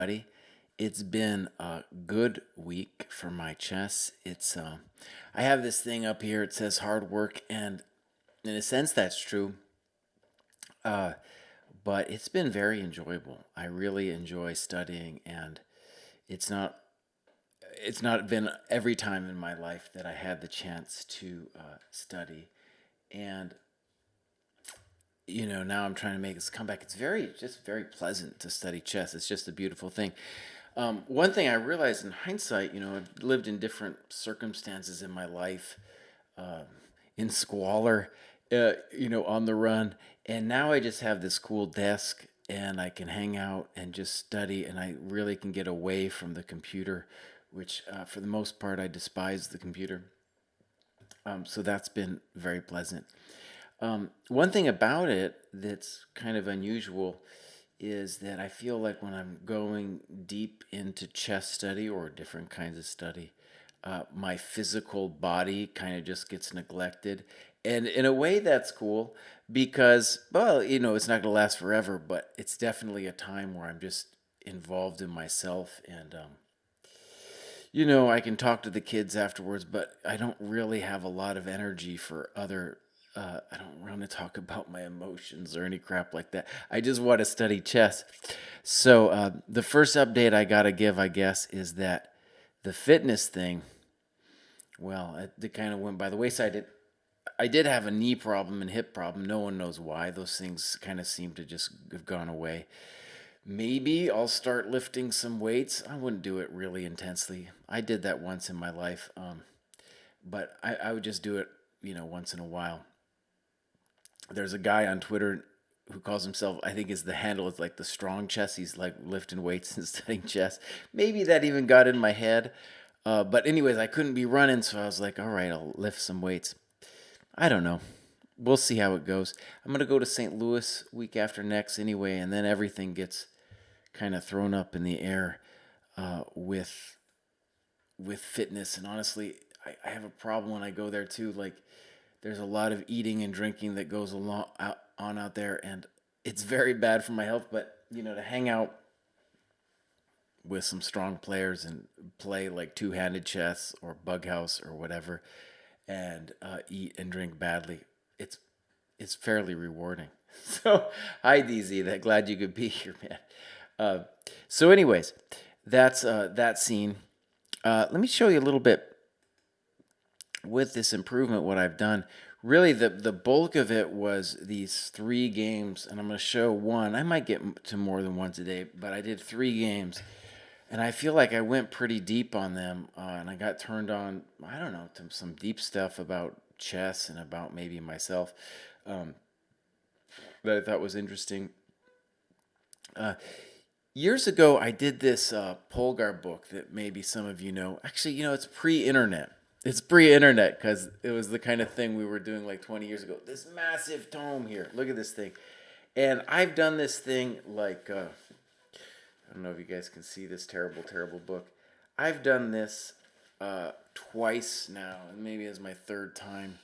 Buddy. It's been a good week for my chess. I have this thing up here. It says hard work, and in a sense, that's true. Uh, but it's been very enjoyable. I really enjoy studying, and it's not it's not been every time in my life that I had the chance to study, and now I'm trying to make this comeback. It's very pleasant to study chess. It's just a beautiful thing. One thing I realized in hindsight, I've lived in different circumstances in my life, um, in squalor, on the run, and now I just have this cool desk and I can hang out and just study, and I really can get away from the computer, which for the most part I despise the computer. So that's been very pleasant. One thing about it that's kind of unusual is that I feel like when I'm going deep into chess study or different kinds of study, my physical body kind of just gets neglected. And in a way, that's cool because, well, it's not going to last forever, but it's definitely a time where I'm just involved in myself. And I can talk to the kids afterwards, but I don't really have a lot of energy for other. I don't want to talk about my emotions or any crap like that. I just want to study chess. So the first update I gotta give, I guess, is that the fitness thing. Well, it kind of went by the wayside. I did have a knee problem and hip problem. No one knows why. Those things kind of seem to just have gone away. Maybe I'll start lifting some weights. I wouldn't do it really intensely. I did that once in my life, but I would just do it, once in a while. There's a guy on Twitter who calls himself, I think is the handle is like the strong chess. He's like lifting weights and studying chess. Maybe that even got in my head. But anyways, I couldn't be running, so I was like, all right, I'll lift some weights. I don't know. We'll see how it goes. I'm gonna go to St. Louis week after next anyway, and then everything gets kind of thrown up in the air with fitness. And honestly, I have a problem when I go there too. Like, there's a lot of eating and drinking that goes along out there, and it's very bad for my health. But to hang out with some strong players and play like two-handed chess or bug house or whatever, and eat and drink badly, it's fairly rewarding. So, hi DZ, that glad you could be here, man. Uh, so, anyways, that's that scene. Let me show you a little bit with this improvement what I've done. Really, the bulk of it was these three games, and I'm going to show one. I might get to more than one today, but I did three games, and I feel like I went pretty deep on them, and I got turned on. I don't know, to some deep stuff about chess and about maybe myself, um, that I thought was interesting. Uh, Years ago, I did this Polgar book that maybe some of you know. Actually, it's pre-internet. It's pre-internet because it was the kind of thing we were doing like 20 years ago. This massive tome here. Look at this thing. And I've done this thing like, I don't know if you guys can see this terrible, terrible book. I've done this twice now, and maybe it's my third time.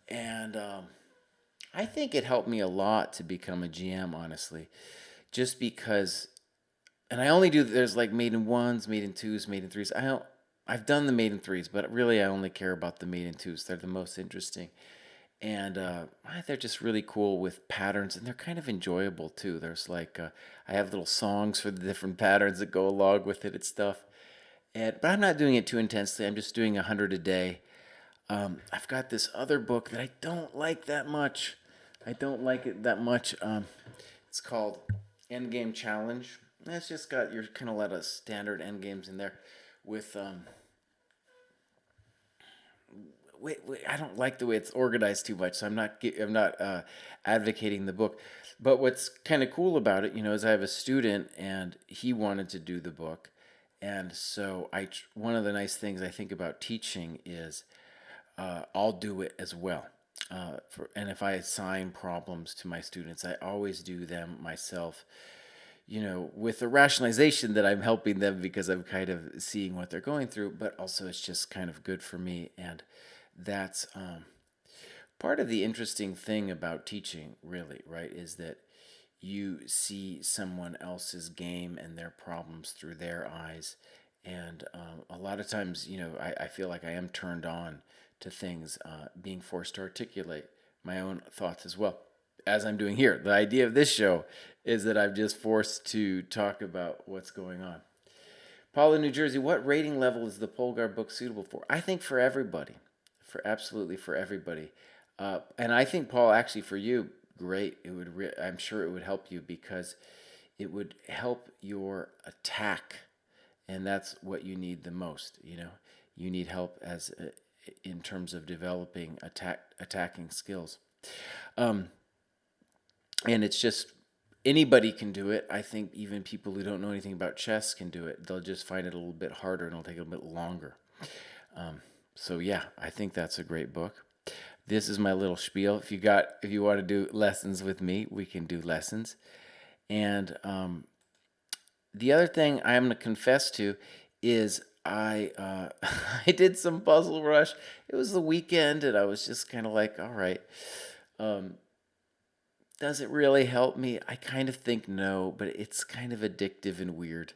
And I think it helped me a lot to become a GM, honestly. Just because, and I only do, there's like maiden ones, maiden twos, maiden threes. I've done the maiden threes, but really I only care about the maiden twos. They're the most interesting. And they're just really cool with patterns, and they're kind of enjoyable too. There's like, I have little songs for the different patterns that go along with it and stuff. But I'm not doing it too intensely. I'm just doing 100 a day. I've got this other book that I don't like that much. I don't like it that much. It's called Endgame Challenge. It's just got your kind of lot of standard endgames in there with wait, I don't like the way it's organized too much, so I'm not advocating the book. But what's kind of cool about it, is I have a student and he wanted to do the book, and so one of the nice things I think about teaching is I'll do it as well. And if I assign problems to my students, I always do them myself, with the rationalization that I'm helping them because I'm kind of seeing what they're going through, but also it's just kind of good for me. And that's part of the interesting thing about teaching, really, right? Is that you see someone else's game and their problems through their eyes. And a lot of times, I feel like I am turned on to things, being forced to articulate my own thoughts as well, as I'm doing here. The idea of this show is that I'm just forced to talk about what's going on. Paul in New Jersey, what rating level is the Polgar book suitable for? I think for everybody, for absolutely for everybody. And I think, Paul, actually for you, great. I'm sure it would help you because it would help your attack, and that's what you need the most. You need help in terms of developing attacking skills. Um, and it's just anybody can do it. I think even people who don't know anything about chess can do it. They'll just find it a little bit harder and it'll take a little bit longer. So yeah, I think that's a great book. This is my little spiel. If you want to do lessons with me, we can do lessons. And the other thing I'm going to confess to is I did some Puzzle Rush. It was the weekend, and I was just kind of like, all right. Um, does it really help me? I kind of think no, but it's kind of addictive and weird.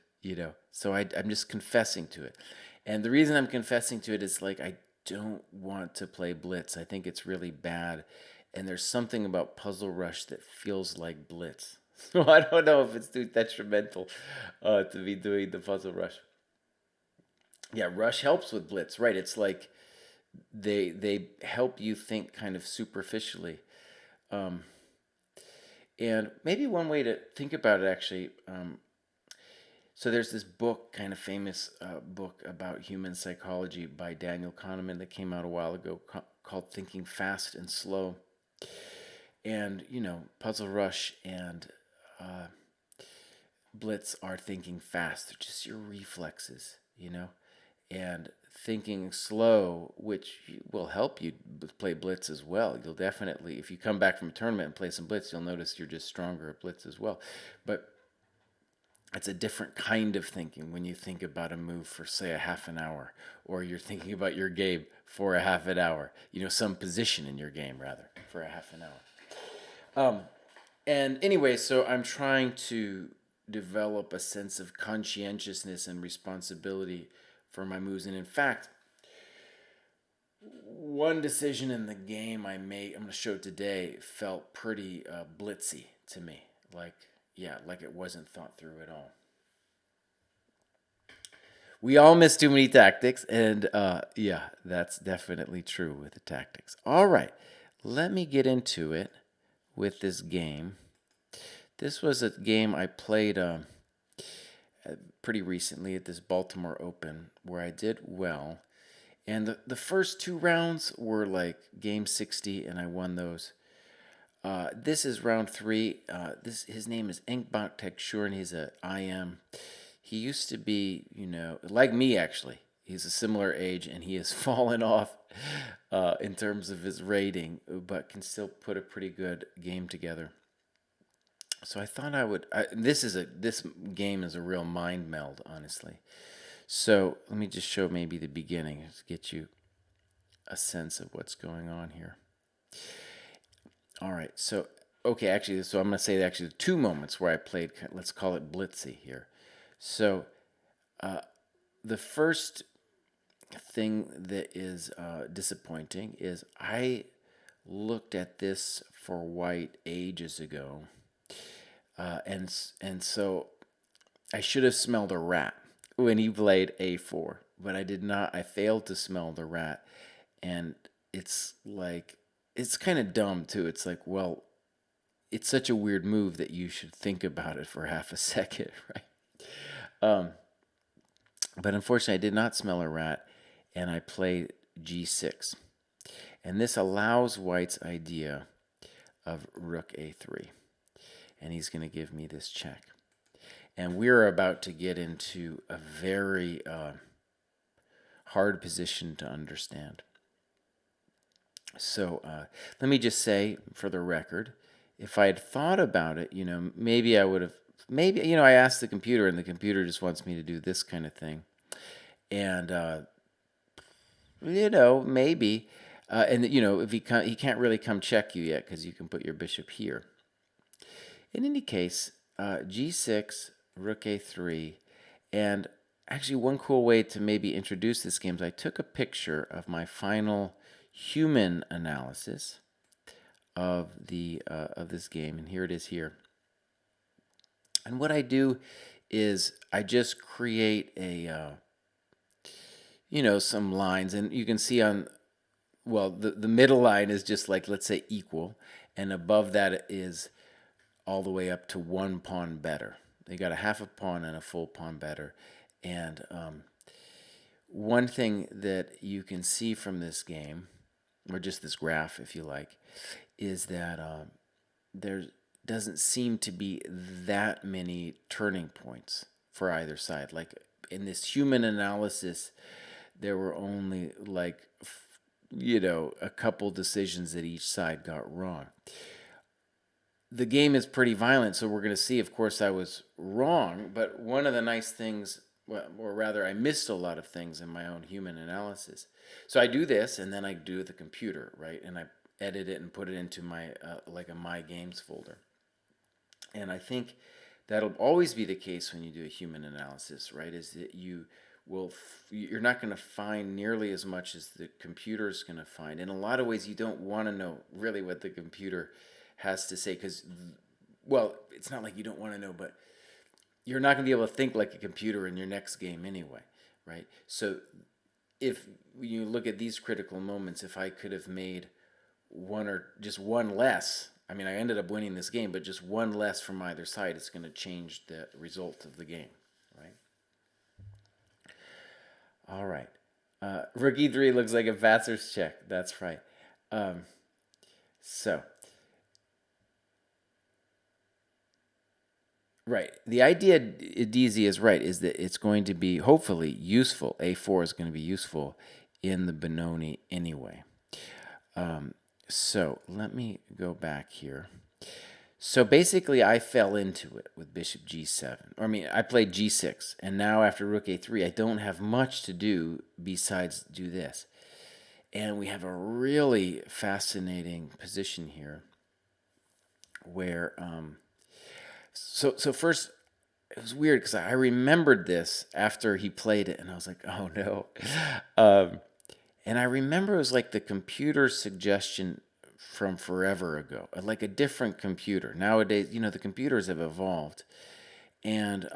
So I'm just confessing to it. And the reason I'm confessing to it is like I don't want to play Blitz. I think it's really bad. And there's something about Puzzle Rush that feels like Blitz. So I don't know if it's too detrimental to be doing the Puzzle Rush. Yeah, Rush helps with Blitz, right? It's like they help you think kind of superficially. Um, And maybe one way to think about it, actually, so there's this book, kind of famous book about human psychology by Daniel Kahneman that came out a while ago called Thinking Fast and Slow. And, Puzzle Rush and uh, Blitz are thinking fast. They're just your reflexes. And thinking slow, which will help you play Blitz as well. You'll definitely, if you come back from a tournament and play some Blitz, you'll notice you're just stronger at Blitz as well. But it's a different kind of thinking when you think about a move for, say, a half an hour, or you're thinking about your game for a half an hour. Some position in your game, rather, for a half an hour. And anyway, so I'm trying to develop a sense of conscientiousness and responsibility for my moves. And in fact, one decision in the game I made, I'm going to show today, felt pretty blitzy to me. Like it wasn't thought through at all. We all miss too many tactics, and yeah, that's definitely true with the tactics. All right, let me get into it with this game. This was a game I played pretty recently at this Baltimore Open where I did well. And the first two rounds were like game 60, and I won those. This is round three. His name is Enkbot Tekshur, and he's a IM. He used to be, like me actually. He's a similar age, and he has fallen off in terms of his rating, but can still put a pretty good game together. So I thought this game is a real mind meld, honestly. So let me just show maybe the beginning to get you a sense of what's going on here. All right, so okay, actually, so I'm going to say actually the two moments where I played, let's call it blitzy here. So the first thing that is disappointing is I looked at this for white ages ago, and so I should have smelled a rat when he played a4, but I did not. I failed to smell the rat, and it's kind of dumb too. It's like, well, it's such a weird move that you should think about it for half a second, right? But unfortunately, I did not smell a rat, and I played g6. And this allows White's idea of rook a3. And he's going to give me this check. And we're about to get into a very hard position to understand. So let me just say, for the record, if I had thought about it, maybe I would have, I asked the computer, and the computer just wants me to do this kind of thing. And, maybe. And, if he can't really come check you yet because you can put your bishop here. In any case, g6, rook a3, and actually one cool way to maybe introduce this game is I took a picture of my final human analysis of this game, and here it is here. And what I do is I just create a some lines, and you can see on, well, the middle line is just like, let's say, equal, and above that is all the way up to one pawn better. They got a half a pawn and a full pawn better. And one thing that you can see from this game, or just this graph, if you like, is that there doesn't seem to be that many turning points for either side. Like in this human analysis, there were only like, a couple decisions that each side got wrong. The game is pretty violent, so we're going to see, of course, I was wrong, but one of the nice things, well, or rather, I missed a lot of things in my own human analysis. So I do this, and then I do the computer, right? And I edit it and put it into my, like a My Games folder. And I think that'll always be the case when you do a human analysis, right? Is that you're not going to find nearly as much as the computer is going to find. In a lot of ways, you don't want to know really what the computer has to say, because, well, it's not like you don't want to know, but you're not going to be able to think like a computer in your next game anyway, right? So if you look at these critical moments, if I could have made one or just one less, I mean, I ended up winning this game, but just one less from either side, it's going to change the result of the game, right? All right. Rook e3 looks like a Vassar's check. That's right. Um, so, right. The idea, DZ is right, is that it's going to be hopefully useful. A4 is going to be useful in the Benoni anyway. So let me go back here. So basically, I fell into it with bishop g7. Or, I mean, I played g6, and now after rook a3, I don't have much to do besides do this. And we have a really fascinating position here where, so first, it was weird because I remembered this after he played it, and I was like, oh no. And I remember it was like the computer suggestion from forever ago, like a different computer. Nowadays, the computers have evolved. And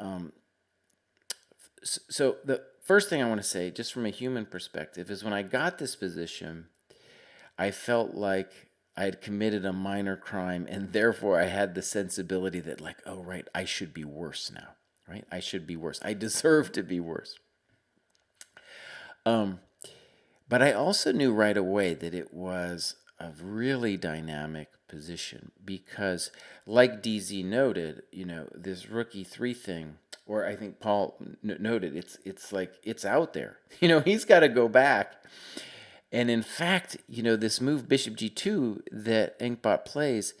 so the first thing I want to say, just from a human perspective, is when I got this position, I felt like I had committed a minor crime, and therefore I had the sensibility that, like, oh, right, I should be worse now, right? I should be worse. I deserve to be worse. But I also knew right away that it was a really dynamic position because, like DZ noted, this rook e3 thing, or I think Paul noted, it's like it's out there. He's got to go back. And in fact, this move bishop g2 that Inkbot plays,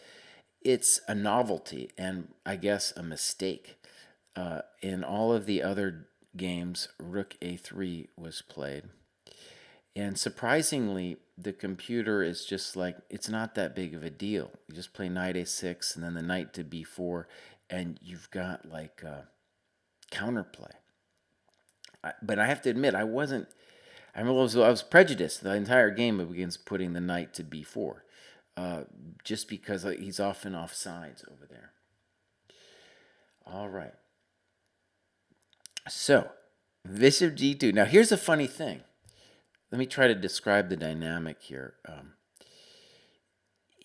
it's a novelty and I guess a mistake. In all of the other games, rook a3 was played. And surprisingly, the computer is just like, it's not that big of a deal. You just play knight a6 and then the knight to b4, and you've got like counterplay. But I have to admit, I was prejudiced the entire game against putting the knight to b4, just because he's often off sides over there. All right. So, bishop g2. Now, here's a funny thing. Let me try to describe the dynamic here.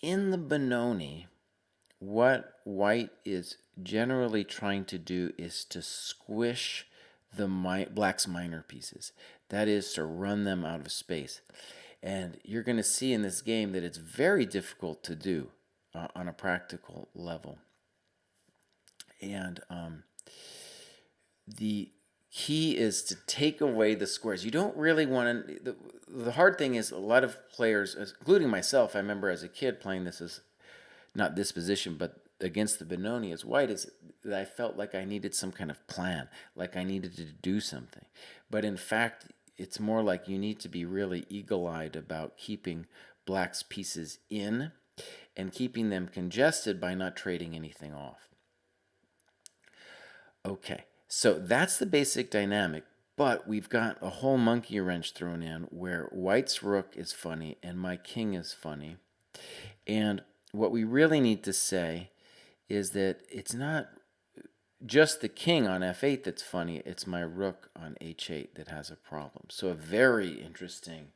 In the Benoni, what white is generally trying to do is to squish the black's minor pieces. That is, to run them out of space. And you're going to see in this game that it's very difficult to do on a practical level. And the key is to take away the squares. You don't really want to. The hard thing is a lot of players, including myself, I remember as a kid playing this as not this position, but against the Benoni as white, is that I felt like I needed some kind of plan, like I needed to do something. But in fact, it's more like you need to be really eagle-eyed about keeping black's pieces in and keeping them congested by not trading anything off. Okay, so that's the basic dynamic, but we've got a whole monkey wrench thrown in where white's rook is funny and my king is funny. And what we really need to say is that it's not just the king on f8 that's funny, it's my rook on h8 that has a problem. So a very interesting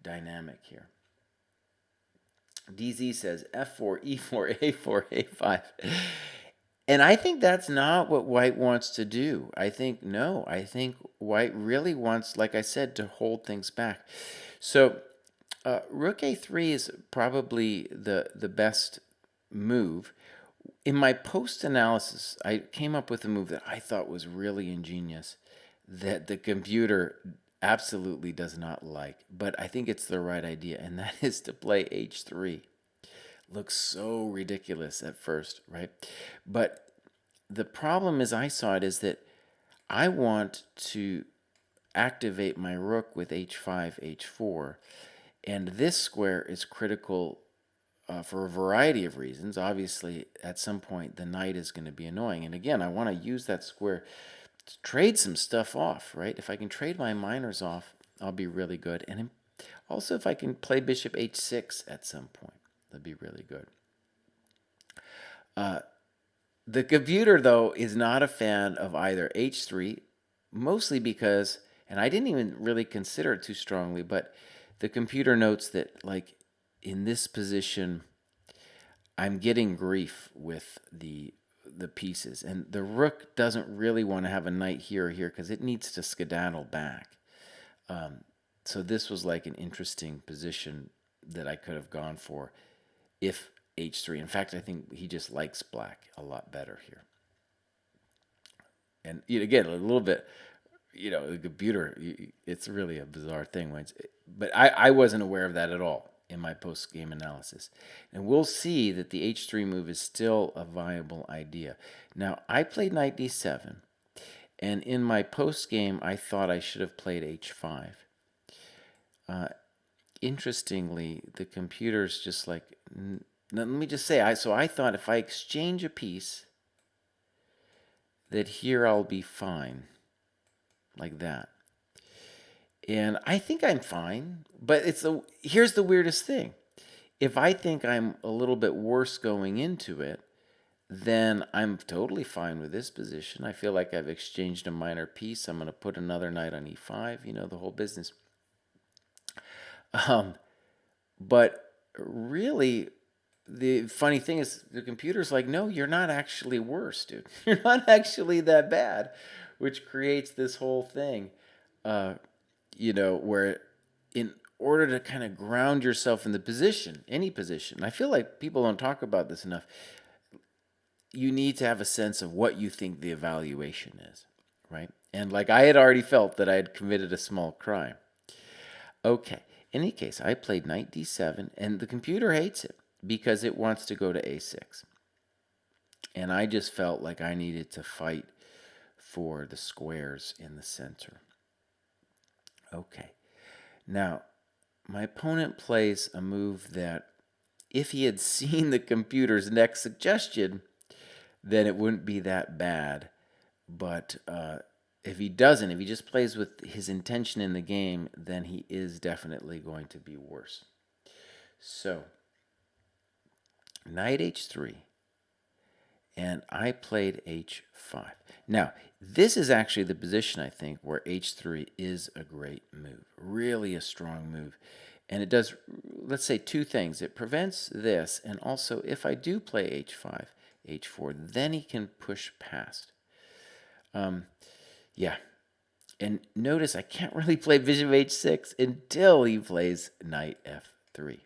dynamic here. DZ says f4, e4, a4, a5. And I think that's not what white wants to do. I think, no, I think white really wants, like I said, to hold things back. So rook a3 is probably the best move. In my post-analysis, I came up with a move that I thought was really ingenious that the computer absolutely does not like, but I think it's the right idea, and that is to play h3. Looks so ridiculous at first, right? But the problem as I saw it is that I want to activate my rook with h5, h4, and this square is critical for a variety of reasons. Obviously, at some point, the knight is going to be annoying. And again, I want to use that square to trade some stuff off, right? If I can trade my minors off, I'll be really good. And also, if I can play bishop h6 at some point, that'd be really good. The computer, though, is not a fan of either h3, mostly because, and I didn't even really consider it too strongly, but the computer notes that, like, in this position, I'm getting grief with the pieces, and the rook doesn't really want to have a knight here or here because it needs to skedaddle back. So this was like an interesting position that I could have gone for if h3. In fact, I think he just likes black a lot better here. And again, a little bit, the computer, it's really a bizarre thing. But I wasn't aware of that at all in my post-game analysis. And we'll see that the h3 move is still a viable idea. Now, I played knight d7, and in my post-game, I thought I should have played h5. Interestingly, the computer's just like, let me just say, I thought if I exchange a piece, that here I'll be fine, like that. And I think I'm fine, but here's the weirdest thing. If I think I'm a little bit worse going into it, then I'm totally fine with this position. I feel like I've exchanged a minor piece. I'm going to put another knight on e5, the whole business. But really, the funny thing is the computer's like, no, you're not actually worse, dude. You're not actually that bad, which creates this whole thing, where in order to kind of ground yourself in the position, any position, I feel like people don't talk about this enough. You need to have a sense of what you think the evaluation is, right? And like I had already felt that I had committed a small crime. Okay, in any case, I played knight d7, and the computer hates it because it wants to go to a6. And I just felt like I needed to fight for the squares in the center. Okay, now my opponent plays a move that if he had seen the computer's next suggestion, then it wouldn't be that bad. But if he doesn't, if he just plays with his intention in the game, then he is definitely going to be worse. So, knight h3, and I played h5. Now, this is actually the position, I think, where h3 is a great move, really a strong move. And it does, let's say, two things. It prevents this, and also if I do play h5, h4, then he can push past. Yeah. And notice I can't really play bishop h6 until he plays knight f3.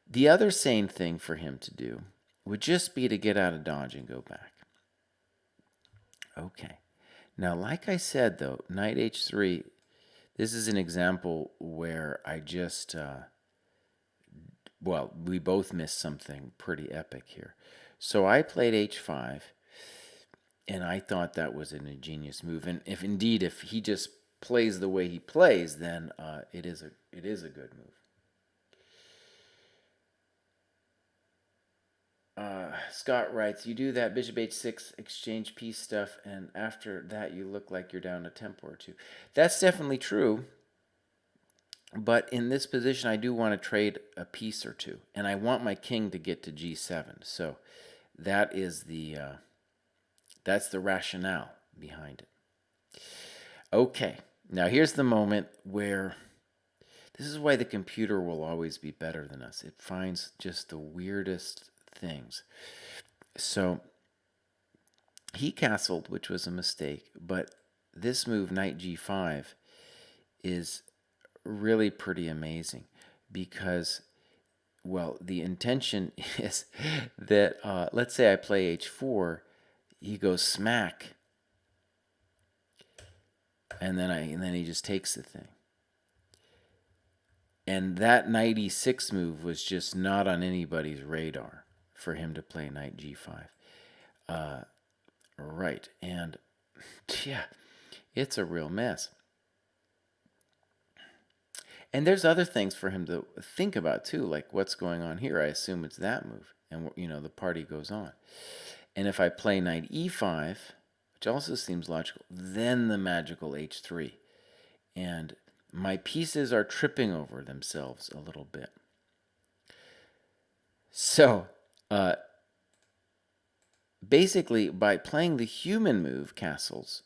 The other sane thing for him to do would just be to get out of dodge and go back. Okay. Now, like I said, though, knight h3, this is an example where I just, we both missed something pretty epic here. So I played h5, and I thought that was an ingenious move. And if he just plays the way he plays, then it is a good move. Scott writes, you do that bishop h6 exchange piece stuff, and after that you look like you're down a tempo or two. That's definitely true, but in this position I do want to trade a piece or two, and I want my king to get to g7. So that is that's the rationale behind it. Okay, now here's the moment where this is why the computer will always be better than us. It finds just the weirdest things. So he castled, which was a mistake, but this move, knight g5, is really pretty amazing because, well, the intention is that, let's say I play h4, he goes smack, and then he just takes the thing. And that knight e6 move was just not on anybody's radar for him to play knight g5. Right, and yeah, it's a real mess. And there's other things for him to think about too, like what's going on here. I assume it's that move, and the party goes on. And if I play knight e5, which also seems logical, then the magical h3, and my pieces are tripping over themselves a little bit. So, basically, by playing the human move, castles,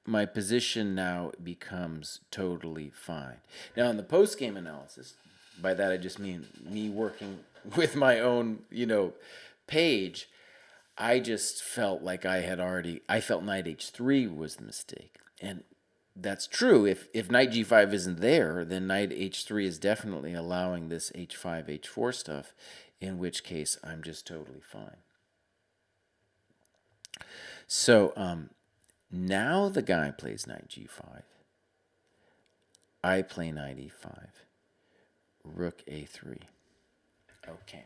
my position now becomes totally fine. Now, in the post-game analysis, by that I just mean me working with my own, page, I just felt like I felt knight h3 was the mistake. And that's true. If knight g5 isn't there, then knight h3 is definitely allowing this h5, h4 stuff, in which case I'm just totally fine. So now the guy plays knight g5. I play knight e5. Rook a3. Okay.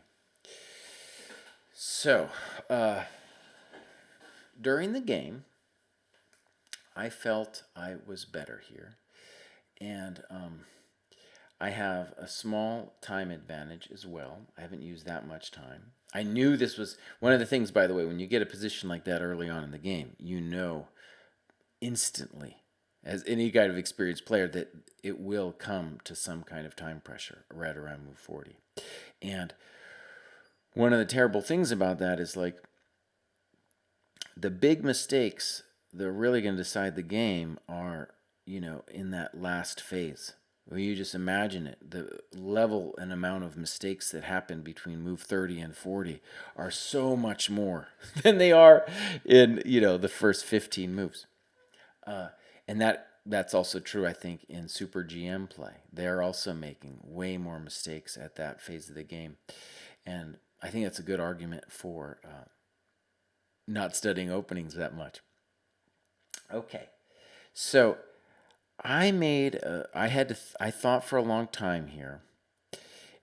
So during the game, I felt I was better here. And I have a small time advantage as well. I haven't used that much time. I knew this was one of the things, by the way, when you get a position like that early on in the game, you know instantly, as any kind of experienced player, that it will come to some kind of time pressure right around move 40. And one of the terrible things about that is, like, the big mistakes that are really going to decide the game are, in that last phase. Well, you just imagine it. The level and amount of mistakes that happen between move 30 and 40 are so much more than they are in, the first 15 moves. And that's also true, I think, in Super GM play. They're also making way more mistakes at that phase of the game. And I think that's a good argument for not studying openings that much. Okay, so I thought for a long time here.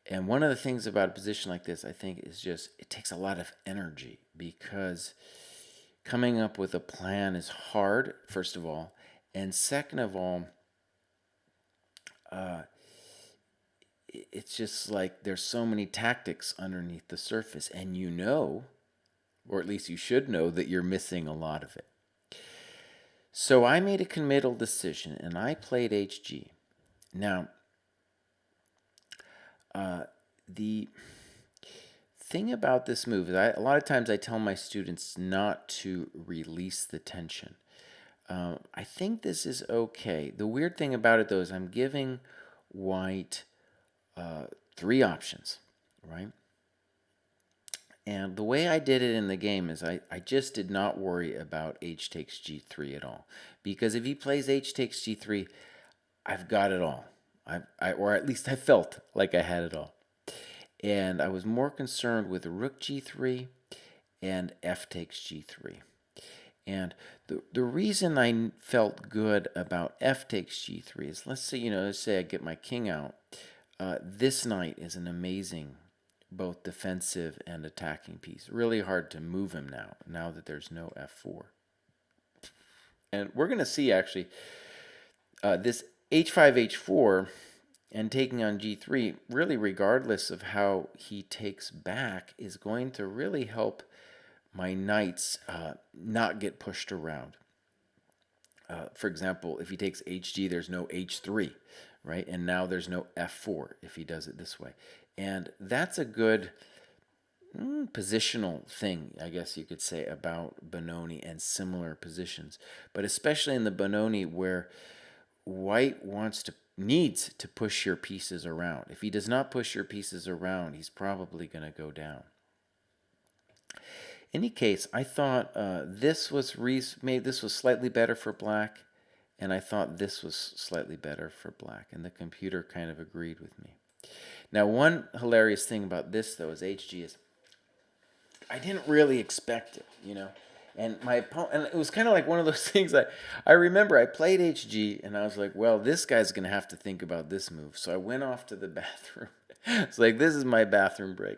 And one of the things about a position like this, I think, is just it takes a lot of energy because coming up with a plan is hard, first of all. And second of all, it's just like there's so many tactics underneath the surface. And or at least you should know, that you're missing a lot of it. So I made a committal decision, and I played HG. Now, the thing about this move is a lot of times I tell my students not to release the tension. I think this is okay. The weird thing about it, though, is I'm giving white 3 options, right? And the way I did it in the game is I just did not worry about h takes g3 at all. Because if he plays h takes g3, I've got it all. Or at least I felt like I had it all. And I was more concerned with rook g3 and f takes g3. And the reason I felt good about f takes g3 is, let's say I get my king out. This knight is an amazing both defensive and attacking piece. Really hard to move him now that there's no f4. And we're going to see, actually, this h5, h4 and taking on g3, really regardless of how he takes back, is going to really help my knights not get pushed around. For example, if he takes hg, there's no h3, right? And now there's no f4 if he does it this way. And that's a good positional thing, I guess you could say, about Benoni and similar positions. But especially in the Benoni where white needs to push your pieces around. If he does not push your pieces around, he's probably going to go down. In any case, I thought this was slightly better for black, and I thought this was slightly better for black, and the computer kind of agreed with me. Now, one hilarious thing about this, though, is HG is I didn't really expect it, you know. And my opponent, and it was kind of like one of those things I remember I played HG and I was like, well, this guy's going to have to think about this move. So I went off to the bathroom. It's like, this is my bathroom break.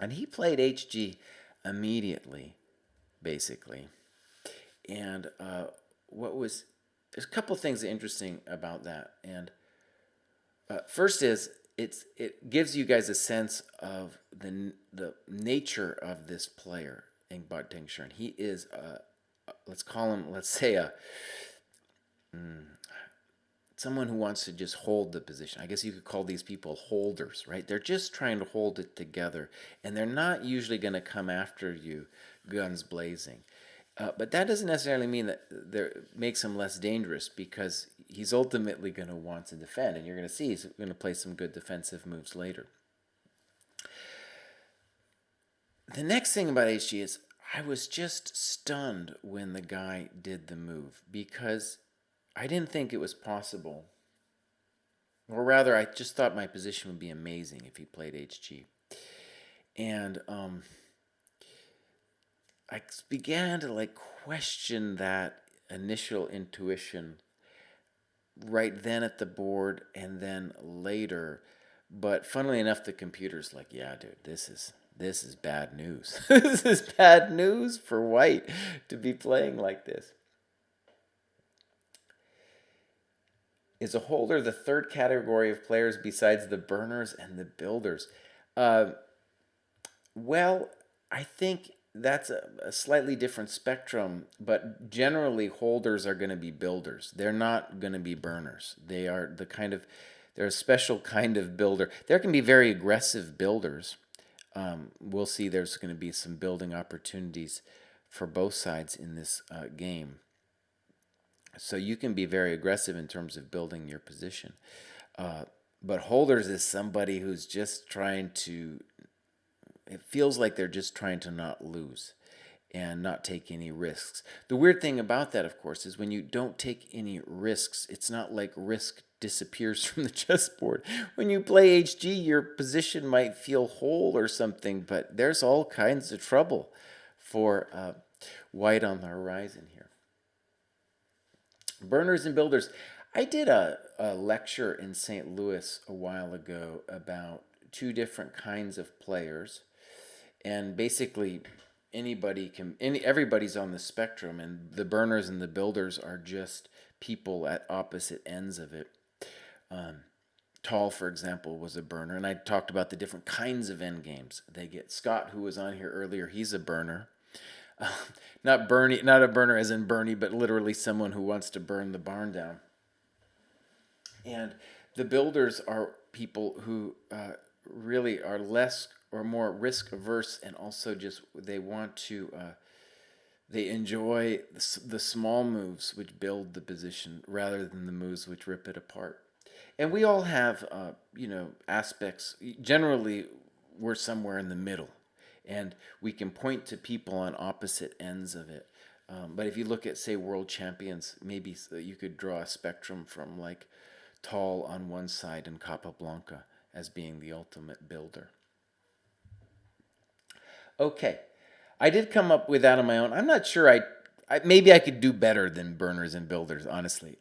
And he played HG immediately, basically. And there's a couple things interesting about that. And first is, it gives you guys a sense of the nature of this player, Ingbot Dingshurn. He is let's say someone who wants to just hold the position. I guess you could call these people holders, right? They're just trying to hold it together, and they're not usually going to come after you guns blazing. But that doesn't necessarily mean that makes him less dangerous, because he's ultimately going to want to defend, and you're going to see he's going to play some good defensive moves later. The next thing about HG is I was just stunned when the guy did the move, because I didn't think it was possible. Or rather, I just thought my position would be amazing if he played HG. And I began to question that initial intuition right then at the board and then later. But funnily enough, the computer's like, yeah, dude, this is bad news. This is bad news for white to be playing like this. Is a holder the third category of players besides the burners and the builders? Well, I think that's a slightly different spectrum, but generally holders are going to be builders. They're not going to be burners. They're a special kind of builder. There can be very aggressive builders. We'll see there's going to be some building opportunities for both sides in this game. So you can be very aggressive in terms of building your position. But holders is somebody who's just trying to, it feels like they're just trying to not lose and not take any risks. The weird thing about that, of course, is when you don't take any risks, it's not like risk disappears from the chessboard. When you play HG, your position might feel whole or something, but there's all kinds of trouble for white on the horizon here. Burners and builders. I did a lecture in St. Louis a while ago about two different kinds of players, and basically everybody's on the spectrum, and the burners and the builders are just people at opposite ends of it. Tall, for example, was a burner, and I talked about the different kinds of end games they get. Scott, who was on here earlier, he's a burner. Not Bernie, not a burner as in Bernie, but literally someone who wants to burn the barn down. And the builders are people who really are less or more risk averse, and also just they enjoy the small moves which build the position rather than the moves which rip it apart. And we all have aspects. Generally, we're somewhere in the middle, and we can point to people on opposite ends of it. But if you look at, say, world champions, maybe you could draw a spectrum from like Tall on one side and Capablanca as being the ultimate builder. Okay, I did come up with that on my own. I'm not sure maybe I could do better than burners and builders, honestly.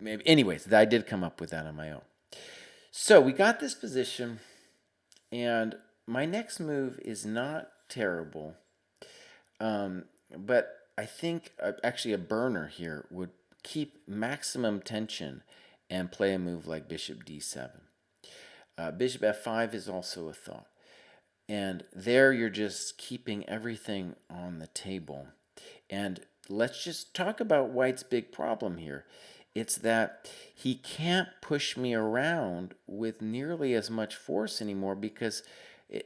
Anyways, I did come up with that on my own. So we got this position, and my next move is not terrible, but I think actually a burner here would keep maximum tension and play a move like bishop d7. Bishop f5 is also a thought. And there you're just keeping everything on the table. And let's just talk about White's big problem here. It's that he can't push me around with nearly as much force anymore, because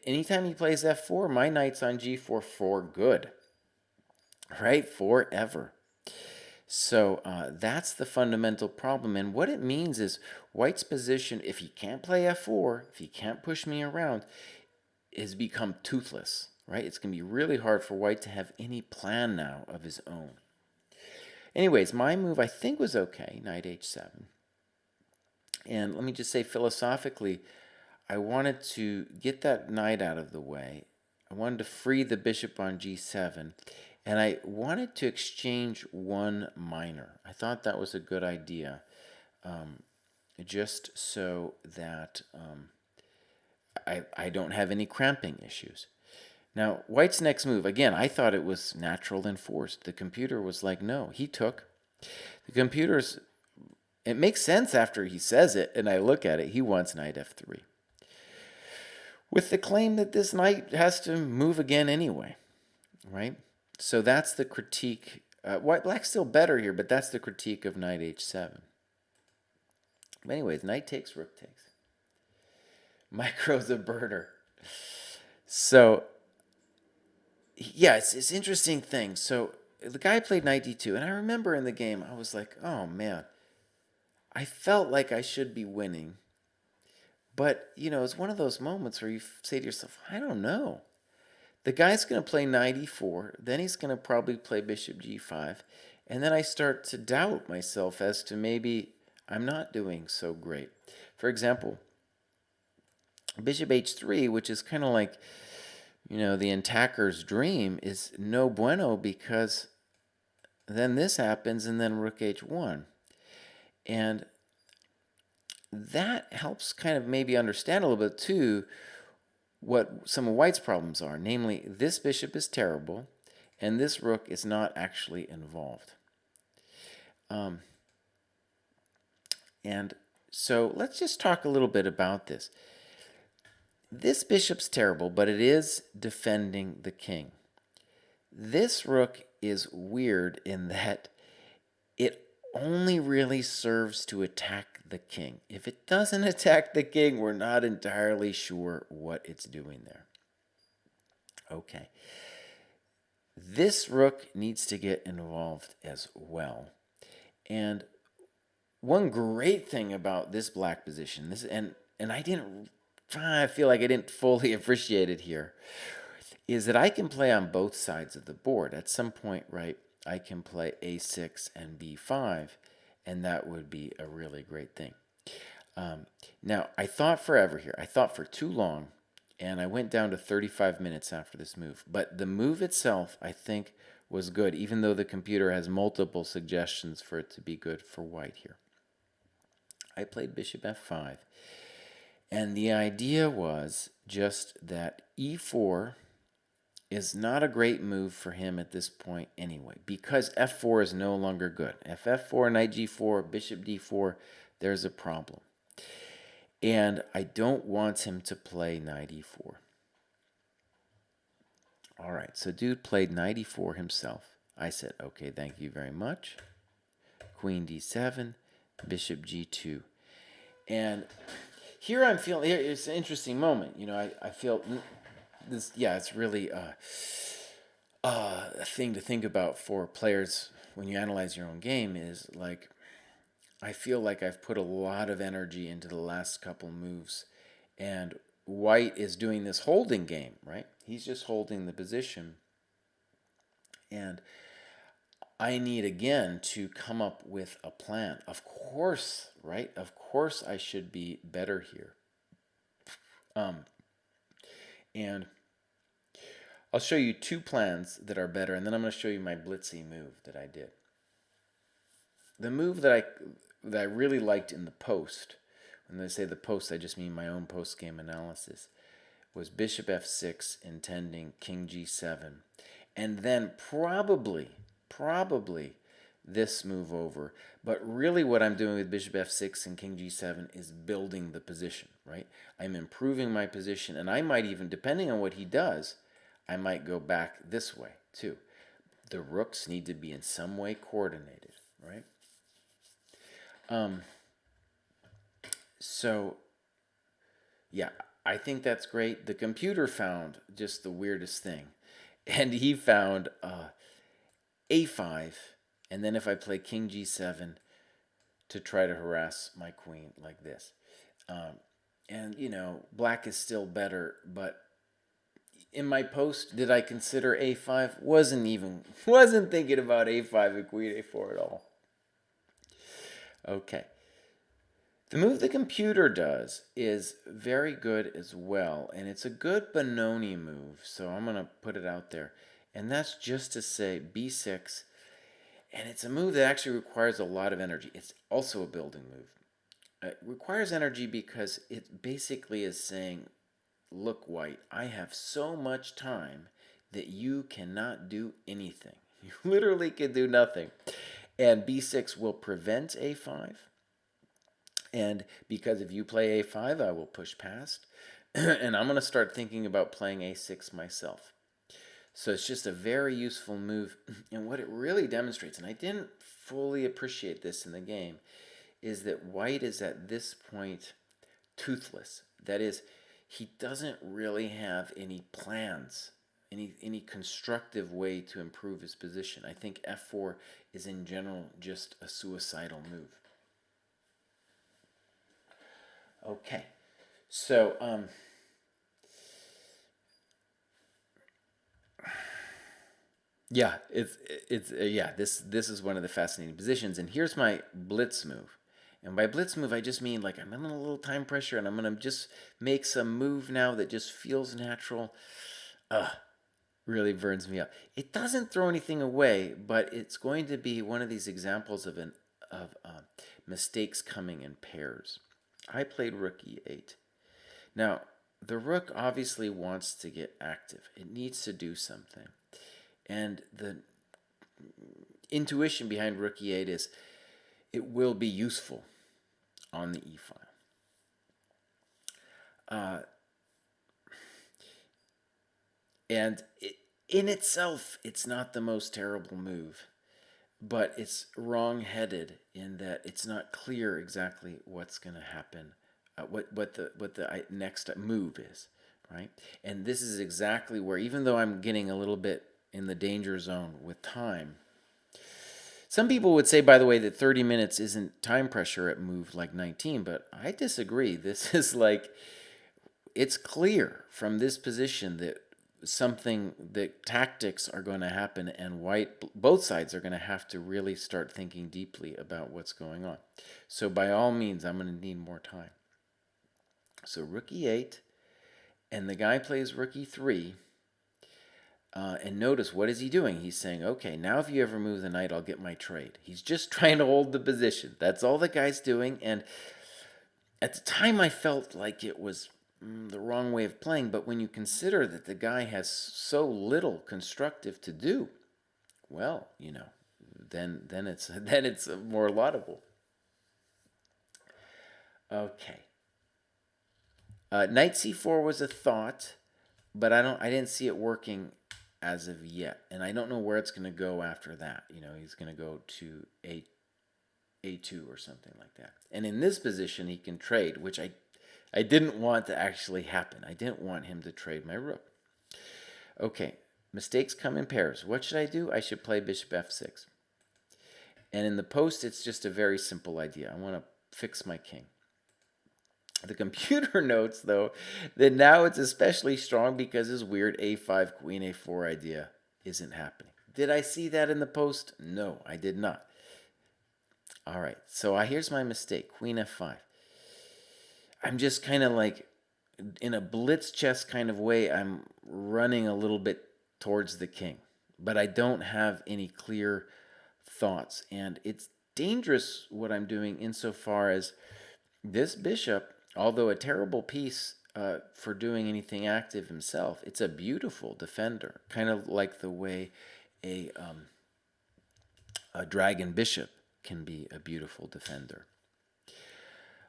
anytime he plays f4, my knight's on g4 for good, right? Forever. So that's the fundamental problem. And what it means is White's position, if he can't play f4, if he can't push me around, has become toothless, right? It's going to be really hard for White to have any plan now of his own. Anyways, my move I think was okay, knight h7. And let me just say philosophically, I wanted to get that knight out of the way. I wanted to free the bishop on g7. And I wanted to exchange one minor. I thought that was a good idea, just so that I don't have any cramping issues. Now, White's next move, again, I thought it was natural and forced. The computer was like, no, he took. The computer's, it makes sense after he says it, and I look at it, he wants knight f3. With the claim that this knight has to move again anyway, right? So that's the critique. Black's still better here, but that's the critique of knight h7. But anyways, knight takes, rook takes. Micro's a birder. So, yeah, it's an interesting thing. So the guy played knight d2, and I remember in the game, I was like, oh man, I felt like I should be winning. But, it's one of those moments where you say to yourself, I don't know. The guy's going to play knight e4, then he's going to probably play bishop g5, and then I start to doubt myself as to maybe I'm not doing so great. For example, bishop h3, which is kind of like, the attacker's dream, is no bueno, because then this happens and then rook h1. And that helps kind of maybe understand a little bit too what some of White's problems are. Namely, this bishop is terrible, and this rook is not actually involved. And so let's just talk a little bit about this. This bishop's terrible, but it is defending the king. This rook is weird in that it only really serves to attack the king. If it doesn't attack the king, we're not entirely sure what it's doing there. Okay. This rook needs to get involved as well. And one great thing about this black position, and I feel like I didn't fully appreciate it here, is that I can play on both sides of the board. At some point, right, I can play a6 and b5, and that would be a really great thing. Now, I thought forever here. I thought for too long, and I went down to 35 minutes after this move. But the move itself, I think, was good, even though the computer has multiple suggestions for it to be good for White here. I played bishop f5, and the idea was just that e4 is not a great move for him at this point anyway, because f4 is no longer good. If f4, knight g4, bishop d4, there's a problem. And I don't want him to play knight e4. All right, so dude played knight e4 himself. I said, okay, thank you very much. Queen d7, bishop g2. And here I'm feeling, it's an interesting moment. I feel this, yeah, it's really a thing to think about for players when you analyze your own game, is like, I feel like I've put a lot of energy into the last couple moves, and White is doing this holding game, right? He's just holding the position, and I need again to come up with a plan. Of course, right? Of course I should be better here. And I'll show you two plans that are better, and then I'm going to show you my blitzy move that I did. The move that I really liked in the post, when I say the post, I just mean my own post-game analysis, was bishop f6 intending king g7, and then probably this move over. But really what I'm doing with bishop f6 and king g7 is building the position, right? I'm improving my position, and I might even, depending on what he does, I might go back this way too. The rooks need to be in some way coordinated, right? So yeah, I think that's great. The computer found just the weirdest thing. And he found a5, and then if I play king g7 to try to harass my queen like this. And, black is still better, but in my post, did I consider a5? Wasn't thinking about a5 and queen a4 at all. Okay. The move the computer does is very good as well, and it's a good Benoni move, so I'm going to put it out there. And that's just to say b6, and it's a move that actually requires a lot of energy. It's also a building move. It requires energy because it basically is saying, look, white, I have so much time that you cannot do anything. You literally can do nothing. And b6 will prevent a5. And because if you play a5, I will push past. And I'm going to start thinking about playing a6 myself. So it's just a very useful move. And what it really demonstrates, and I didn't fully appreciate this in the game, is that white is at this point toothless. That is, he doesn't really have any plans, any constructive way to improve his position. I think f4 is in general just a suicidal move. Okay, so yeah, yeah. This is one of the fascinating positions, and here's my blitz move. And by blitz move, I just mean like I'm in a little time pressure, and I'm gonna just make some move now that just feels natural. Really burns me up. It doesn't throw anything away, but it's going to be one of these examples of mistakes coming in pairs. I played rook e8. Now, the rook obviously wants to get active. It needs to do something. And the intuition behind rook e8 is it will be useful on the e file. And in itself, it's not the most terrible move, but it's wrong-headed in that it's not clear exactly what's going to happen, what the next move is, right? And this is exactly where, even though I'm getting a little bit in the danger zone with time, some people would say, by the way, that 30 minutes isn't time pressure at move like 19, but I disagree. This is like, it's clear from this position that tactics are going to happen, and both sides are going to have to really start thinking deeply about what's going on. So by all means, I'm going to need more time. So rook e8, and the guy plays rook e3. And notice, what is he doing? He's saying, okay, now if you ever move the knight, I'll get my trade. He's just trying to hold the position. That's all the guy's doing. And at the time, I felt like it was the wrong way of playing. But when you consider that the guy has so little constructive to do, well, then it's then it's more laudable. Okay. Knight c4 was a thought, but I didn't see it working as of yet, and I don't know where it's going to go after that. He's going to go to a2 or something like that. And in this position, he can trade, which I didn't want to actually happen. I didn't want him to trade my rook. Okay, mistakes come in pairs. What should I do? I should play bishop f6. And in the post, it's just a very simple idea. I want to fix my king. The computer notes, though, that now it's especially strong because his weird a5, queen a4 idea isn't happening. Did I see that in the post? No, I did not. All right, so here's my mistake, queen f5. I'm just kind of like, in a blitz chess kind of way, I'm running a little bit towards the king. But I don't have any clear thoughts. And it's dangerous what I'm doing insofar as this bishop, although a terrible piece for doing anything active himself, it's a beautiful defender, kind of like the way a A dragon bishop can be a beautiful defender.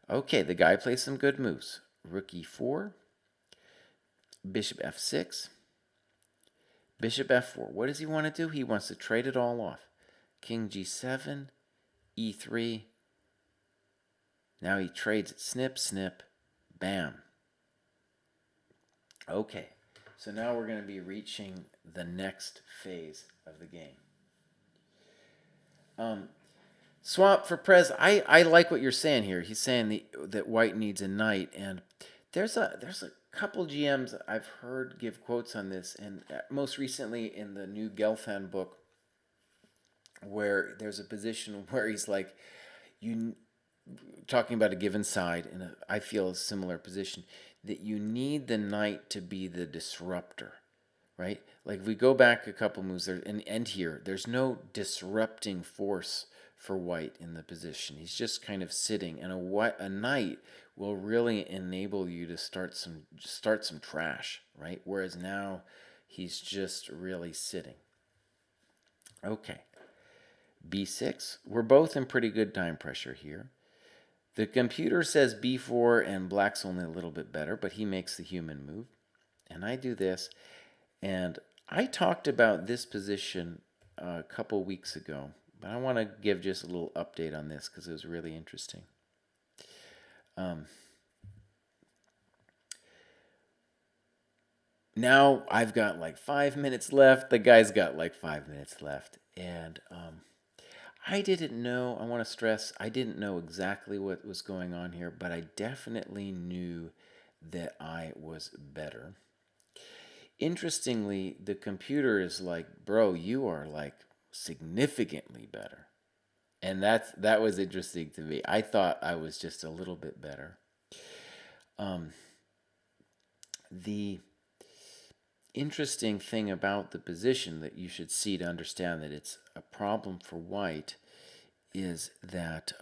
Okay, the guy plays some good moves. Rook e4, bishop f6, bishop f4. What does he want to do? He wants to trade it all off. King g7, e3. Now he trades it. Snip, snip, bam. Okay, so now we're going to be reaching the next phase of the game. Swap for Prez. I like what you're saying here. He's saying that white needs a knight, and there's a couple GMs I've heard give quotes on this, and most recently in the new Gelfand book, where there's a position where he's like, you talking about a given side, and I feel a similar position, that you need the knight to be the disruptor, right? Like if we go back a couple moves there and end here, there's no disrupting force for white in the position. He's just kind of sitting, and a knight will really enable you to start some trash, right? Whereas now he's just really sitting. Okay. B6. We're both in pretty good time pressure here. The computer says b4 and black's only a little bit better, but he makes the human move. And I do this. And I talked about this position a couple weeks ago, but I want to give just a little update on this because it was really interesting. Now I've got like 5 minutes left. The guy's got like 5 minutes left. And I didn't know, I want to stress, I didn't know exactly what was going on here, but I definitely knew that I was better. Interestingly, the computer is like, bro, you are like significantly better. And that was interesting to me. I thought I was just a little bit better. The interesting thing about the position that you should see to understand that it's a problem for white is that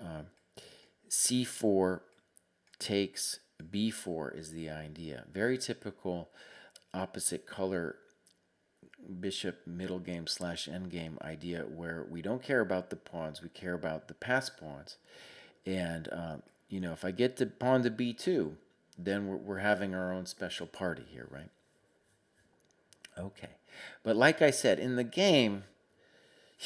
c4 takes b4 is the idea. Very typical opposite color bishop middle game / end game idea where we don't care about the pawns, we care about the passed pawns. And, if I get the pawn to b2, then we're having our own special party here, right? Okay. But like I said, in the game,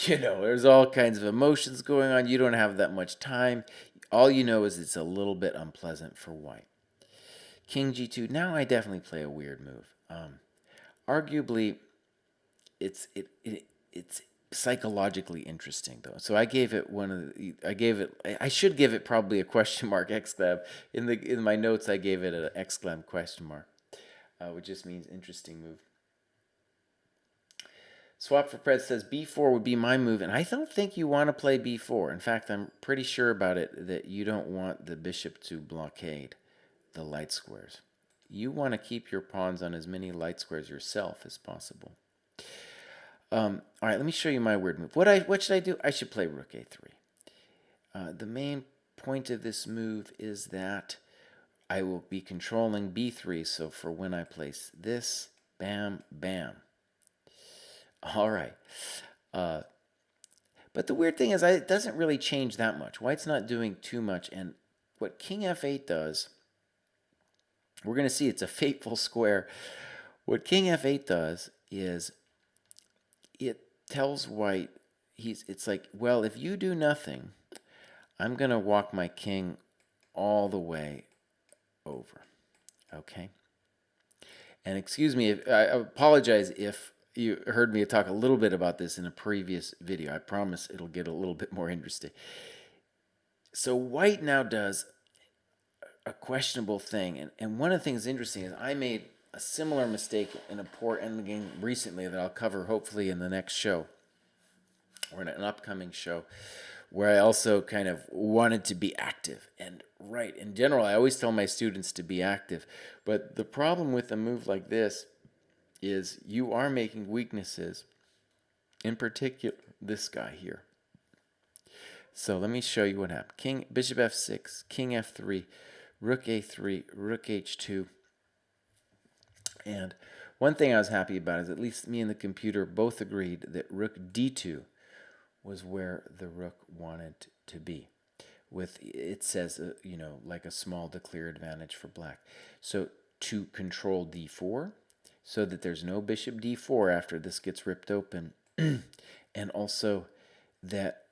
there's all kinds of emotions going on. You don't have that much time. All you know is it's a little bit unpleasant for white. King g2. Now I definitely play a weird move. Arguably, it's psychologically interesting though. So I gave it I should give it probably a question mark exclam. In my notes I gave it an exclam question mark, which just means interesting move. Swap for Pred says b4 would be my move, and I don't think you want to play b4. In fact, I'm pretty sure about it that you don't want the bishop to blockade the light squares. You want to keep your pawns on as many light squares yourself as possible. All right, let me show you my weird move. What should I do? I should play rook a3. The main point of this move is that I will be controlling b3, so for when I place this, bam, bam. All right. But the weird thing is it doesn't really change that much. White's not doing too much, and what king f8 does, we're going to see it's a fateful square. What king f8 does is it tells white, it's like, well, if you do nothing, I'm going to walk my king all the way over. Okay? And excuse me, I apologize if you heard me talk a little bit about this in a previous video. I promise it'll get a little bit more interesting. So white now does a questionable thing. And one of the things interesting is I made a similar mistake in a poor endgame recently that I'll cover hopefully in the next show or in an upcoming show, where I also kind of wanted to be active. And right, in general, I always tell my students to be active. But the problem with a move like this is you are making weaknesses, in particular this guy here. So let me show you what happened. Bishop f6, king f3, rook a3, rook h2. And one thing I was happy about is at least me and the computer both agreed that rook d2 was where the rook wanted to be. With it says, like a small declare advantage for black. So to control d4, so that there's no bishop d4 after this gets ripped open, and also that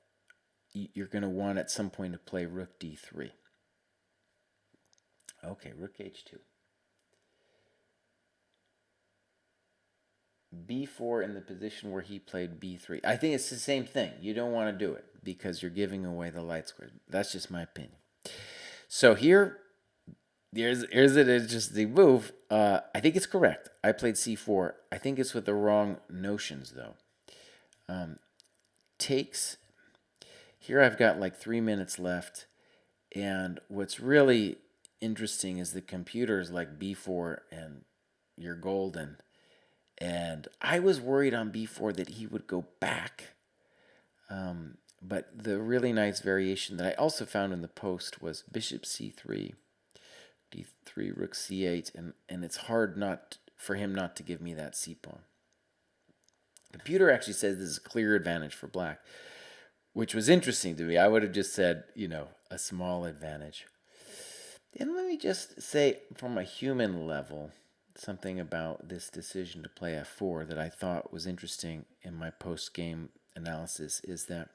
you're going to want at some point to play rook d3. Okay, rook h2. b4 in the position where he played b3. I think it's the same thing. You don't want to do it because you're giving away the light squares. That's just my opinion. So here's it. It's just the move. I think it's correct. I played c4. I think it's with the wrong notions though. Takes. Here I've got like 3 minutes left, and what's really interesting is the computer's like b4 and you're golden. And I was worried on b4 that he would go back. But the really nice variation that I also found in the post was bishop c3, d3, rook c8, and it's hard not for him not to give me that c pawn. The computer actually says this is a clear advantage for black, which was interesting to me. I would have just said, a small advantage. And let me just say, from a human level, something about this decision to play f4 that I thought was interesting in my post-game analysis is that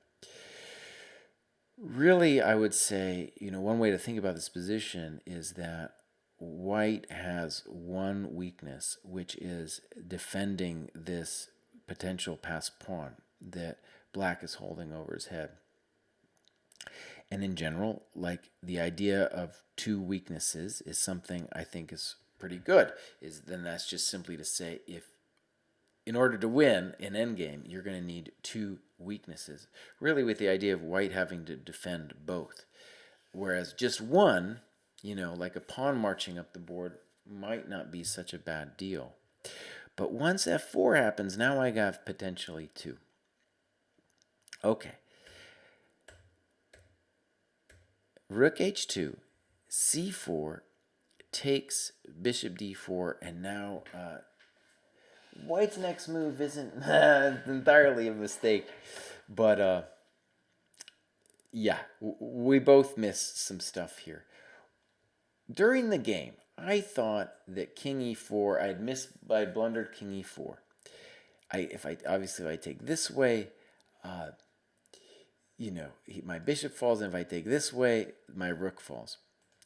really I would say, one way to think about this position is that white has one weakness, which is defending this potential passed pawn that black is holding over his head. And in general, like the idea of two weaknesses is something I think is pretty good. Then that's just simply to say, if in order to win an endgame, you're going to need two weaknesses. Really, with the idea of white having to defend both, whereas just one, like a pawn marching up the board, might not be such a bad deal. But once f4 happens, now I got potentially two. Okay. Rook h2, c4, takes bishop d4, and now white's next move isn't entirely a mistake. But yeah, we both missed some stuff here. During the game, I thought that king e4, I blundered king e4. If I take this way, my bishop falls, and if I take this way, my rook falls.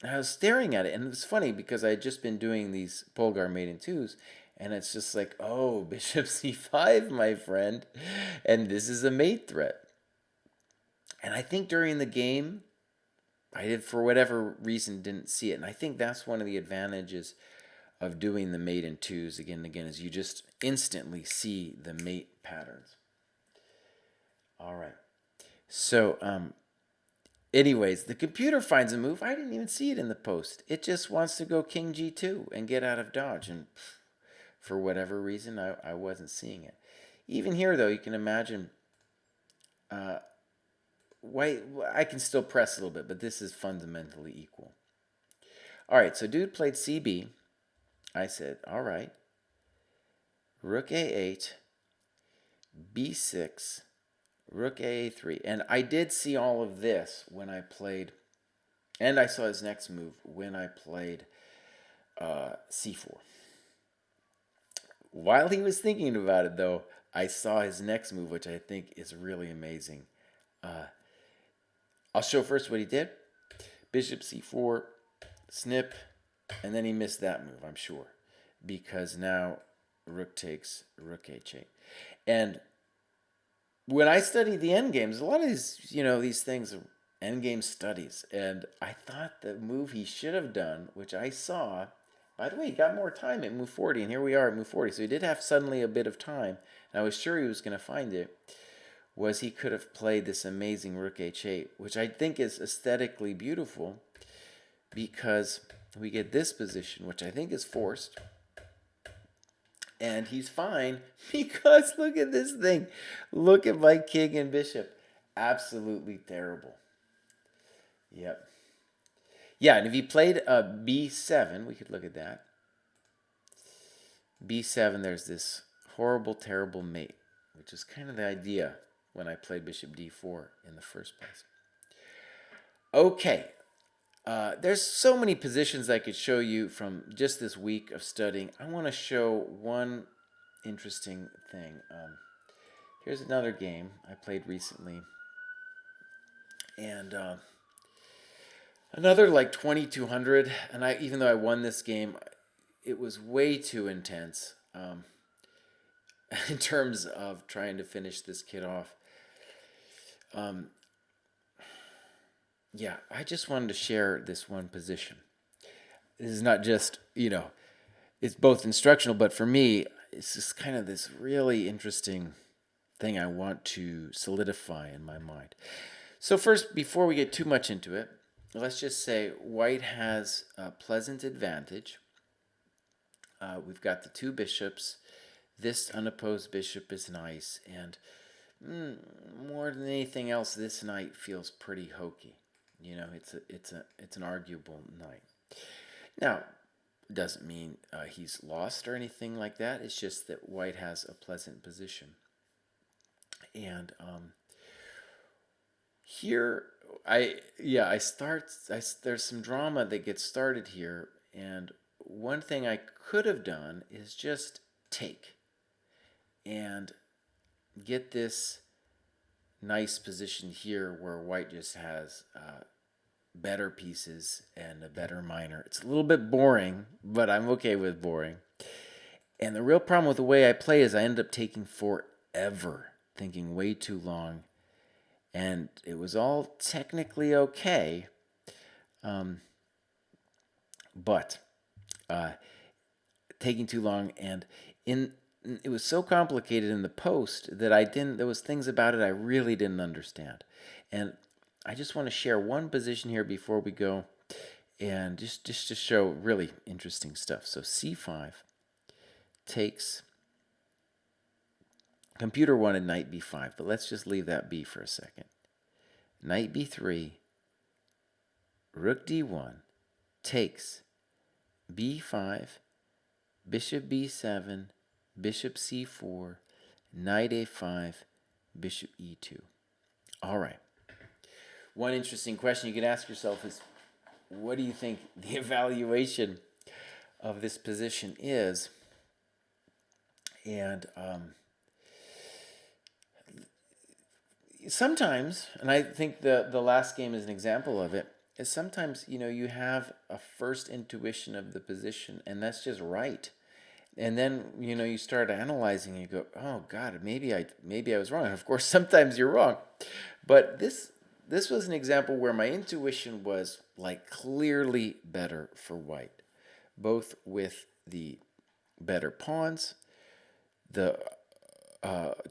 And I was staring at it, and it was funny because I had just been doing these Polgar mate in twos, and it's just like, oh, bishop c5, my friend, and this is a mate threat. And I think during the game, for whatever reason, didn't see it, and I think that's one of the advantages of doing the mate in twos again and again, is you just instantly see the mate patterns. All right. So, anyways, the computer finds a move. I didn't even see it in the post. It just wants to go king g2 and get out of dodge. And for whatever reason, I wasn't seeing it. Even here, though, you can imagine white. I can still press a little bit, but this is fundamentally equal. All right, so dude played cb. I said, all right, rook a8, b6, rook a3. And I did see all of this when I played, and I saw his next move when I played c4. While he was thinking about it, though, I saw his next move, which I think is really amazing. I'll show first what he did. Bishop c4, snip, and then he missed that move, I'm sure, because now rook takes rook h8. And when I studied the endgames, a lot of these, these things are endgame studies, and I thought the move he should have done, which I saw, by the way, he got more time at move 40, and here we are at move 40, so he did have suddenly a bit of time, and I was sure he was going to find it, was he could have played this amazing rook h8, which I think is aesthetically beautiful, because we get this position, which I think is forced, and he's fine because look at this thing. Look at my king and bishop. Absolutely terrible. Yep. Yeah, and if he played a b7, we could look at that. b7, there's this horrible, terrible mate, which is kind of the idea when I played bishop d4 in the first place. Okay, there's so many positions I could show you from just this week of studying. I want to show one interesting thing. Here's another game I played recently, and another like 2200. And even though I won this game, it was way too intense in terms of trying to finish this kid off. Yeah, I just wanted to share this one position. This is not just, it's both instructional, but for me, it's just kind of this really interesting thing I want to solidify in my mind. So first, before we get too much into it, let's just say white has a pleasant advantage. We've got the two bishops. This unopposed bishop is nice, and more than anything else, this knight feels pretty hokey. It's an arguable knight. Now, doesn't mean he's lost or anything like that. It's just that white has a pleasant position. And here, there's some drama that gets started here, and one thing I could have done is just take and get this nice position here where white just has better pieces and a better minor. It's a little bit boring, but I'm okay with boring. And the real problem with the way I play is I end up taking forever, thinking way too long. And it was all technically okay, but taking too long, and it was so complicated in the post that there was things about it I really didn't understand. And I just want to share one position here before we go, and just to show really interesting stuff. So c5 takes, computer wanted knight b5, but let's just leave that be for a second. Knight b3, rook d1, takes b5, bishop b7, bishop c4, knight a5, bishop e2. All right. One interesting question you could ask yourself is, what do you think the evaluation of this position is? And sometimes, and I think the last game is an example of it, is sometimes, you have a first intuition of the position, and that's just right. And then, you start analyzing and you go, oh, God, maybe I was wrong. And of course, sometimes you're wrong. But this was an example where my intuition was like clearly better for white, both with the better pawns, the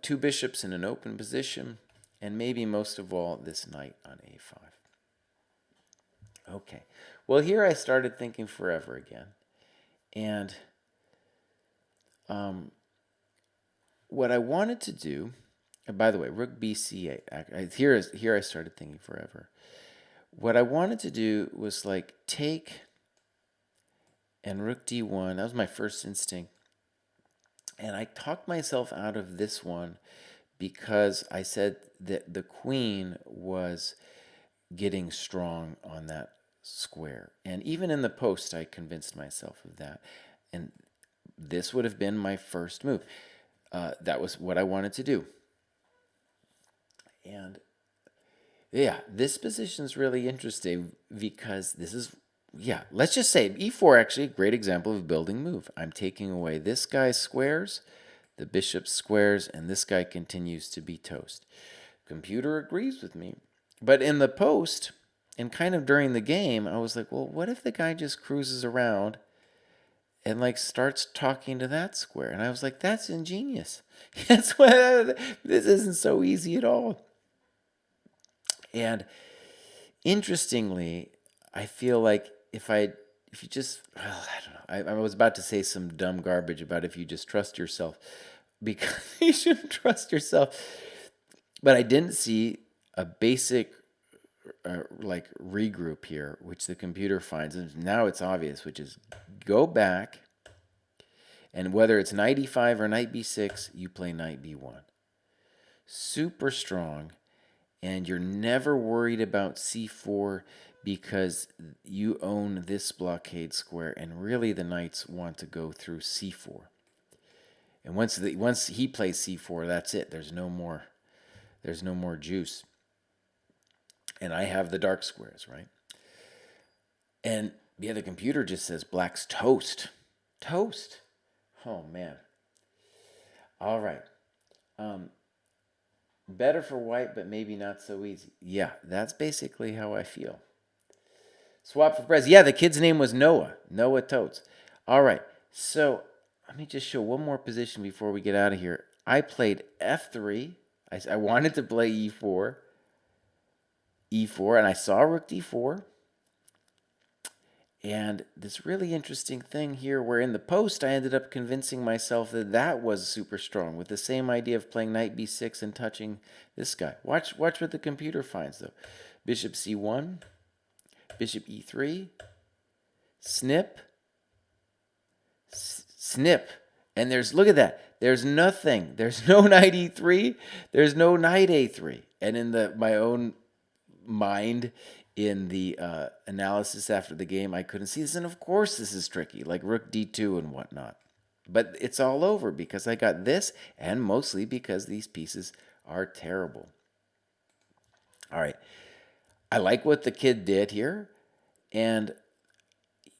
two bishops in an open position, and maybe most of all, this knight on a5. Okay, well, here I started thinking forever again. And what I wanted to do, and by the way, rook bc8, here I started thinking forever. What I wanted to do was like take and rook d1. That was my first instinct. And I talked myself out of this one because I said that the queen was getting strong on that square. And even in the post, I convinced myself of that. And this would have been my first move. That was what I wanted to do. And yeah, this position is really interesting because this is, let's just say e4 actually a great example of a building move. I'm taking away this guy's squares, the bishop's squares, and this guy continues to be toast. Computer agrees with me. But in the post, and kind of during the game, I was like, well, what if the guy just cruises around and like starts talking to that square? And I was like, that's ingenious. That's why this isn't so easy at all. And interestingly, I feel like if you just, well, I don't know. I was about to say some dumb garbage about if you just trust yourself, because you shouldn't trust yourself. But I didn't see a basic like regroup here, which the computer finds, and now it's obvious, which is go back, and whether it's knight e5 or knight b6, you play knight b1. super strong, and you're never worried about c4 because you own this blockade square, and really the knights want to go through c4. And once he plays c4, that's it. There's no more. There's no more juice. And I have the dark squares, right? And yeah, the computer just says black's toast. Toast. Oh man. All right. Um, Better for white, but maybe not so easy. Yeah, that's basically how I feel. Swap for Prez. Yeah, the kid's name was Noah. Noah Totes. All right. So let me just show one more position before we get out of here. I played f3. I wanted to play e4. E4, and I saw rook d4. And this really interesting thing here, where in the post I ended up convincing myself that that was super strong, with the same idea of playing knight b6 and touching this guy. Watch what the computer finds, though. Bishop c1, bishop e3, snip, snip. And look at that. There's nothing. There's no knight e3. There's no knight a3. And in my own mind, in the analysis after the game, I couldn't see this. And of course this is tricky, like rook d2 and whatnot. But it's all over because I got this, and mostly because these pieces are terrible. All right. I like what the kid did here. And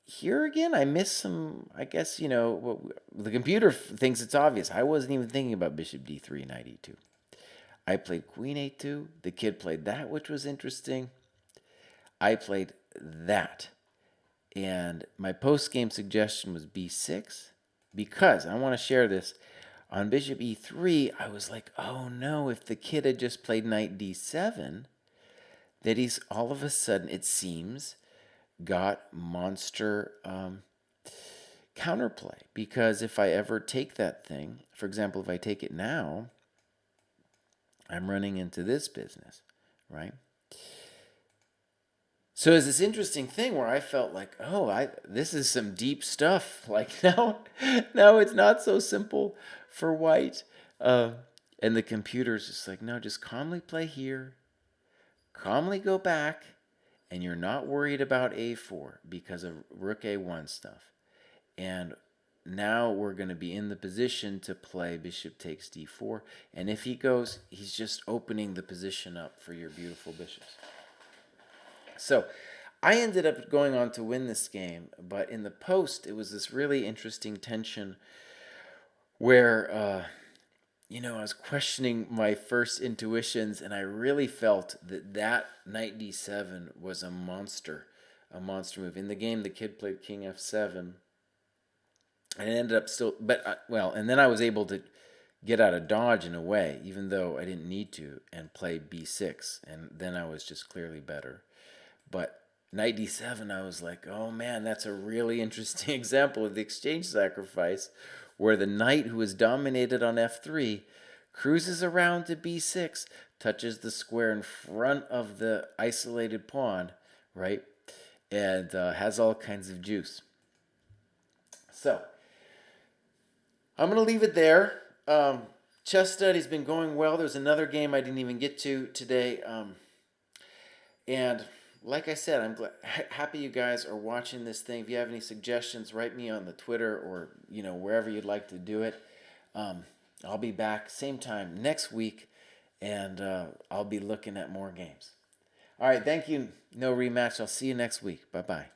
here again, I missed some, I guess, the computer thinks it's obvious. I wasn't even thinking about bishop d3, knight e2. I played queen a2. The kid played that, which was interesting. I played that. And my post-game suggestion was b6 because I want to share this. On bishop e3, I was like, oh no, if the kid had just played knight d7, that he's all of a sudden, it seems, got monster counterplay. Because if I ever take that thing, for example, if I take it now, I'm running into this business, right? So it's this interesting thing where I felt like, oh, this is some deep stuff. Like now it's not so simple for white. And the computer's just like, no, just calmly play here, calmly go back, and you're not worried about a4 because of rook a1 stuff. And now we're going to be in the position to play bishop takes d4. And if he goes, he's just opening the position up for your beautiful bishops. So I ended up going on to win this game, but in the post, it was this really interesting tension where, I was questioning my first intuitions, and I really felt that knight d7 was a monster move. In the game, the kid played king f7, and it ended up still, and then I was able to get out of dodge in a way, even though I didn't need to, and play b6, and then I was just clearly better. But knight d7, I was like, oh man, that's a really interesting example of the exchange sacrifice, where the knight who is dominated on f3 cruises around to b6, touches the square in front of the isolated pawn, right? And has all kinds of juice. So, I'm going to leave it there. Chess study's been going well. There's another game I didn't even get to today. And like I said, I'm happy you guys are watching this thing. If you have any suggestions, write me on the Twitter or wherever you'd like to do it. I'll be back same time next week, and I'll be looking at more games. All right, thank you. No rematch. I'll see you next week. Bye-bye.